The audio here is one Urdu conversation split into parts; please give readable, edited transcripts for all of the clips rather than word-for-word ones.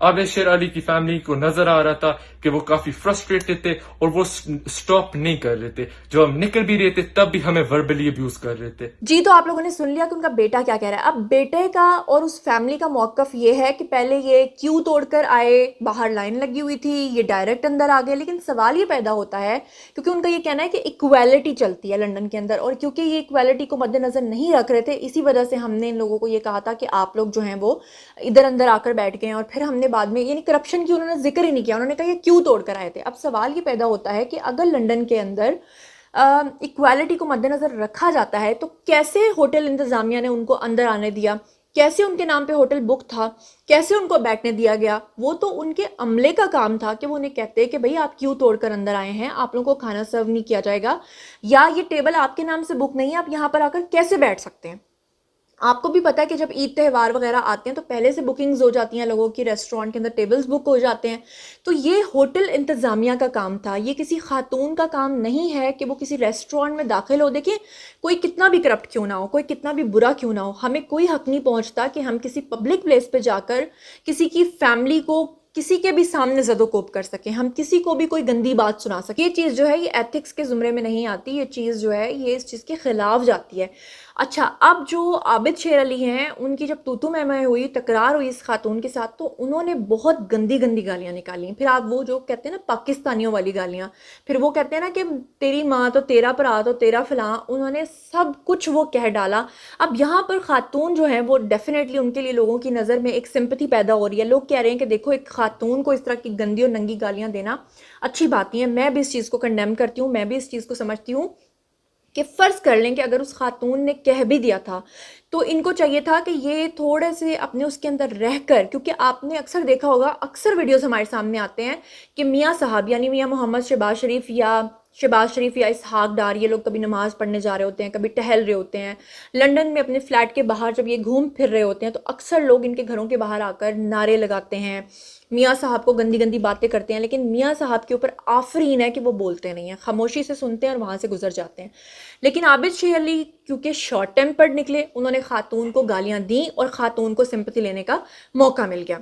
عابد شیر علی کی فیملی کو نظر آ رہا تھا کہ وہ کافی فرسٹریٹڈ تھے اور وہ سٹاپ نہیں کر رہے تھے. جو ہم نکل بھی رہے تھے تب بھی ہمیں وربلی ابیوز کر رہے تھے. جی تو آپ لوگوں نے سن لیا کہ ان کا بیٹا کیا کہہ رہا ہے. اب بیٹے کا اور اس فیملی کا موقف یہ ہے کہ پہلے یہ کیوں توڑ کر آئے, باہر لائن لگی ہوئی تھی, یہ ڈائریکٹ اندر آ گئے. لیکن سوال یہ پیدا ہوتا ہے کیونکہ ان کا یہ کہنا ہے کہ ایکویلٹی چلتی ہے لنڈن کے اندر, اور کیونکہ یہ ایکویلٹی کو مد نظر نہیں رکھ رہے تھے, اسی وجہ سے ہم نے ان لوگوں کو یہ کہا تھا کہ آپ لوگ جو ہیں وہ ادھر اندر آ کر بیٹھ گئے. اور پھر ہم نے بعد میں یعنی کرپشن کی انہوں نے ذکر ہی نہیں کیا, انہوں نے کہا یہ کیوں توڑ کر آئے تھے. اب سوال یہ پیدا ہوتا ہے کہ اگر لنڈن کے اندر ایکویلٹی کو مد نظر رکھا جاتا ہے تو کیسے ہوٹل انتظامیہ نے ان کو اندر آنے دیا, کیسے ان کے نام پہ ہوٹل بک تھا, کیسے ان کو بیٹھنے دیا گیا. وہ تو ان کے عملے کا کام تھا کہ وہ انہیں کہتے کہ بھئی آپ کیوں توڑ کر اندر آئے ہیں, آپ لوگوں کو کھانا سرو نہیں کیا جائے گا, یا یہ ٹیبل آپ کے نام سے بک نہیں ہے, آپ یہاں پر آ کر کیسے بیٹھ سکتے ہیں. آپ کو بھی پتا ہے کہ جب عید تہوار وغیرہ آتے ہیں تو پہلے سے بکنگز ہو جاتی ہیں لوگوں کی, ریسٹورینٹ کے اندر ٹیبلز بک ہو جاتے ہیں. تو یہ ہوٹل انتظامیہ کا کام تھا, یہ کسی خاتون کا کام نہیں ہے کہ وہ کسی ریسٹورینٹ میں داخل ہو. دیکھیں کوئی کتنا بھی کرپٹ کیوں نہ ہو, کوئی کتنا بھی برا کیوں نہ ہو, ہمیں کوئی حق نہیں پہنچتا کہ ہم کسی پبلک پلیس پہ جا کر کسی کی فیملی کو کسی کے بھی سامنے زد و کوب کر سکیں, ہم کسی کو بھی کوئی گندی بات سنا سکیں. یہ چیز جو ہے یہ ایتھکس کے زمرے میں نہیں آتی, یہ چیز جو ہے یہ اس چیز کے خلاف جاتی ہے. اچھا, اب جو عابد شیر علی ہیں ان کی جب توتو میں ہوئی, تکرار ہوئی اس خاتون کے ساتھ, تو انہوں نے بہت گندی گندی گالیاں نکالی. پھر آپ وہ جو کہتے ہیں نا پاکستانیوں والی گالیاں, پھر وہ کہتے ہیں نا کہ تیری ماں تو تیرا بھرا تو تیرا فلاں, انہوں نے سب کچھ وہ کہہ ڈالا. اب یہاں پر خاتون جو ہیں وہ ڈیفینیٹلی ان کے لیے لوگوں کی نظر میں ایک سمپتھی پیدا ہو رہی ہے. لوگ کہہ رہے ہیں کہ دیکھو ایک خاتون کو اس طرح کی گندی اور ننگی گالیاں دینا اچھی بات نہیں ہے. میں بھی اس چیز کو کنڈیم کرتی ہوں, میں بھی اس چیز کو سمجھتی ہوں کہ فرض کر لیں کہ اگر اس خاتون نے کہہ بھی دیا تھا تو ان کو چاہیے تھا کہ یہ تھوڑے سے اپنے اس کے اندر رہ کر, کیونکہ آپ نے اکثر دیکھا ہوگا, اکثر ویڈیوز ہمارے سامنے آتے ہیں کہ میاں صاحب یعنی میاں محمد شہباز شریف یا اسحاق ڈار, یہ لوگ کبھی نماز پڑھنے جا رہے ہوتے ہیں, کبھی ٹہل رہے ہوتے ہیں لنڈن میں اپنے فلیٹ کے باہر, جب یہ گھوم پھر رہے ہوتے ہیں تو اکثر لوگ ان کے گھروں کے باہر آ کر نعرے لگاتے ہیں, میاں صاحب کو گندی گندی باتیں کرتے ہیں. لیکن میاں صاحب کے اوپر آفرین ہے کہ وہ بولتے نہیں ہیں, خاموشی سے سنتے ہیں اور وہاں سے گزر جاتے ہیں. لیکن عابد شیر علی کیونکہ شارٹ ٹیمپرڈ نکلے, انہوں نے خاتون کو گالیاں دیں اور خاتون کو سمپتھی لینے کا موقع مل گیا.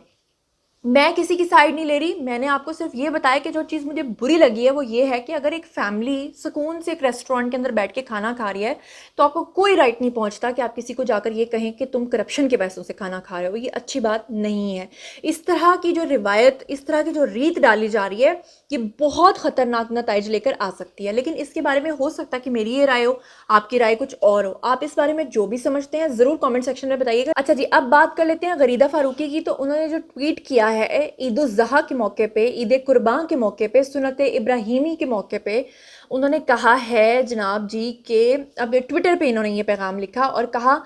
میں کسی کی سائیڈ نہیں لے رہی, میں نے آپ کو صرف یہ بتایا کہ جو چیز مجھے بری لگی ہے وہ یہ ہے کہ اگر ایک فیملی سکون سے ایک ریسٹورینٹ کے اندر بیٹھ کے کھانا کھا رہی ہے تو آپ کو کوئی رائٹ نہیں پہنچتا کہ آپ کسی کو جا کر یہ کہیں کہ تم کرپشن کے پیسوں سے کھانا کھا رہے ہو. یہ اچھی بات نہیں ہے. اس طرح کی جو روایت, اس طرح کی جو ریت ڈالی جا رہی ہے, یہ بہت خطرناک نتائج لے کر آ سکتی ہے. لیکن اس کے بارے میں ہو سکتا ہے کہ میری یہ رائے ہو, آپ کی رائے کچھ اور ہو. آپ اس بارے میں جو بھی سمجھتے ہیں ضرور کامنٹ سیکشن میں بتائیے گا. اچھا جی, اب بات کر لیتے ہیں غریدہ فاروقی کی. تو انہوں نے جو ٹویٹ کیا ہے عید الاضحیٰ کے موقع پہ, عید قربان کے موقع پہ, سنت ابراہیمی کے موقع پہ, انہوں نے کہا ہے جناب جی کہ اب ٹویٹر پہ انہوں نے یہ پیغام لکھا اور کہا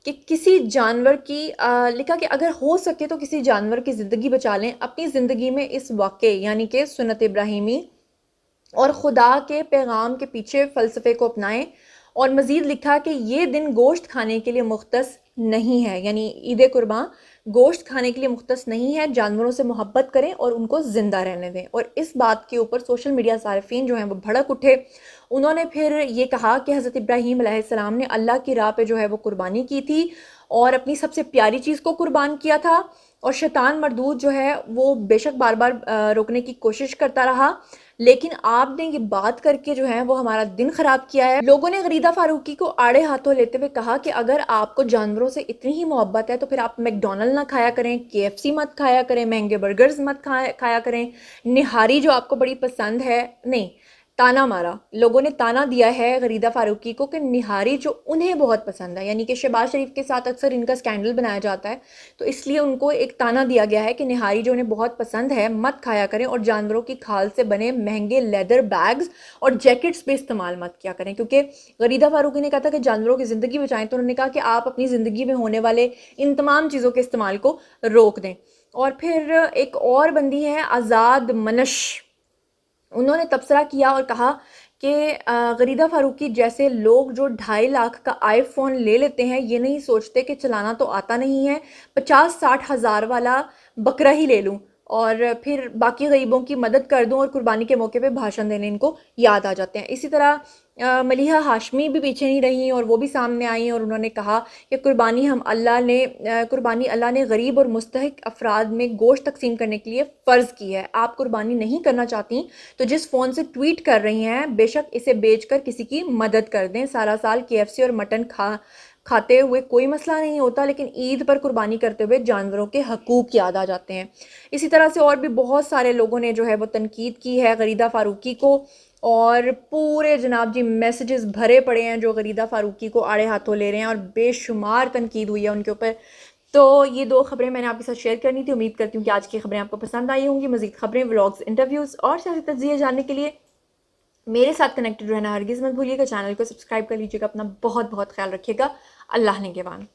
کہ کسی جانور کی لکھا کہ اگر ہو سکے تو کسی جانور کی زندگی بچا لیں, اپنی زندگی میں اس واقعے یعنی کہ سنت ابراہیمی اور خدا کے پیغام کے پیچھے فلسفے کو اپنائیں. اور مزید لکھا کہ یہ دن گوشت کھانے کے لیے مختص نہیں ہے, یعنی عید قربان گوشت کھانے کے لیے مختص نہیں ہے, جانوروں سے محبت کریں اور ان کو زندہ رہنے دیں. اور اس بات کے اوپر سوشل میڈیا صارفین جو ہیں وہ بھڑک اٹھے. انہوں نے پھر یہ کہا کہ حضرت ابراہیم علیہ السلام نے اللہ کی راہ پہ جو ہے وہ قربانی کی تھی اور اپنی سب سے پیاری چیز کو قربان کیا تھا, اور شیطان مردود جو ہے وہ بے شک بار بار روکنے کی کوشش کرتا رہا, لیکن آپ نے یہ بات کر کے جو ہے وہ ہمارا دن خراب کیا ہے. لوگوں نے غریدہ فاروقی کو آڑے ہاتھوں لیتے ہوئے کہا کہ اگر آپ کو جانوروں سے اتنی ہی محبت ہے تو پھر آپ میک ڈونلڈ نہ کھایا کریں, KFC مت کھایا کریں, مہنگے برگرز مت کھایا کریں, نہاری جو آپ کو بڑی پسند ہے. نہیں, تانا مارا, لوگوں نے تانا دیا ہے غریدہ فاروقی کو کہ نہاری جو انہیں بہت پسند ہے, یعنی کہ شہباز شریف کے ساتھ اکثر ان کا سکینڈل بنایا جاتا ہے, تو اس لیے ان کو ایک تانا دیا گیا ہے کہ نہاری جو انہیں بہت پسند ہے مت کھایا کریں, اور جانوروں کی کھال سے بنے مہنگے لیدر بیگز اور جیکٹس بھی استعمال مت کیا کریں. کیونکہ غریدہ فاروقی نے کہا تھا کہ جانوروں کی زندگی بچائیں, تو انہوں نے کہا کہ آپ اپنی زندگی میں ہونے والے ان تمام چیزوں کے استعمال کو روک دیں. اور پھر ایک اور بندی ہے آزاد منش, انہوں نے تبصرہ کیا اور کہا کہ غریدہ فاروقی جیسے لوگ جو 2.5 لاکھ کا آئی فون لے لیتے ہیں یہ نہیں سوچتے کہ چلانا تو آتا نہیں ہے, 50-60 ہزار والا بکرا ہی لے لوں, اور پھر باقی غریبوں کی مدد کر دوں اور قربانی کے موقع پہ بھاشن دینے ان کو یاد آ جاتے ہیں۔ اسی طرح ملیحہ ہاشمی بھی پیچھے نہیں رہیں اور وہ بھی سامنے آئیں اور انہوں نے کہا کہ قربانی اللہ نے غریب اور مستحق افراد میں گوشت تقسیم کرنے کے لیے فرض کی ہے۔ آپ قربانی نہیں کرنا چاہتی تو جس فون سے ٹویٹ کر رہی ہیں بے شک اسے بیچ کر کسی کی مدد کر دیں۔ سارا سال KFC اور مٹن کھاتے ہوئے کوئی مسئلہ نہیں ہوتا، لیکن عید پر قربانی کرتے ہوئے جانوروں کے حقوق یاد آ جاتے ہیں۔ اسی طرح سے اور بھی بہت سارے لوگوں نے جو ہے وہ تنقید کی ہے غریدہ فاروقی کو، اور پورے جناب جی میسیجز بھرے پڑے ہیں جو غریدہ فاروقی کو آڑے ہاتھوں لے رہے ہیں، اور بے شمار تنقید ہوئی ہے ان کے اوپر۔ تو یہ دو خبریں میں نے آپ کے ساتھ شیئر کرنی تھی۔ امید کرتی ہوں کہ آج کی خبریں آپ کو پسند آئی ہوں گی۔ مزید خبریں، ولاگز، انٹرویوز اور سیاسی تجزیے جاننے کے لیے میرے ساتھ کنیکٹڈ رہنا ہرگز مت بھولیے گا۔ چینل کو سبسکرائب کر لیجیے گا۔ اپنا بہت بہت خیال رکھیے گا۔ اللہ نگہبان۔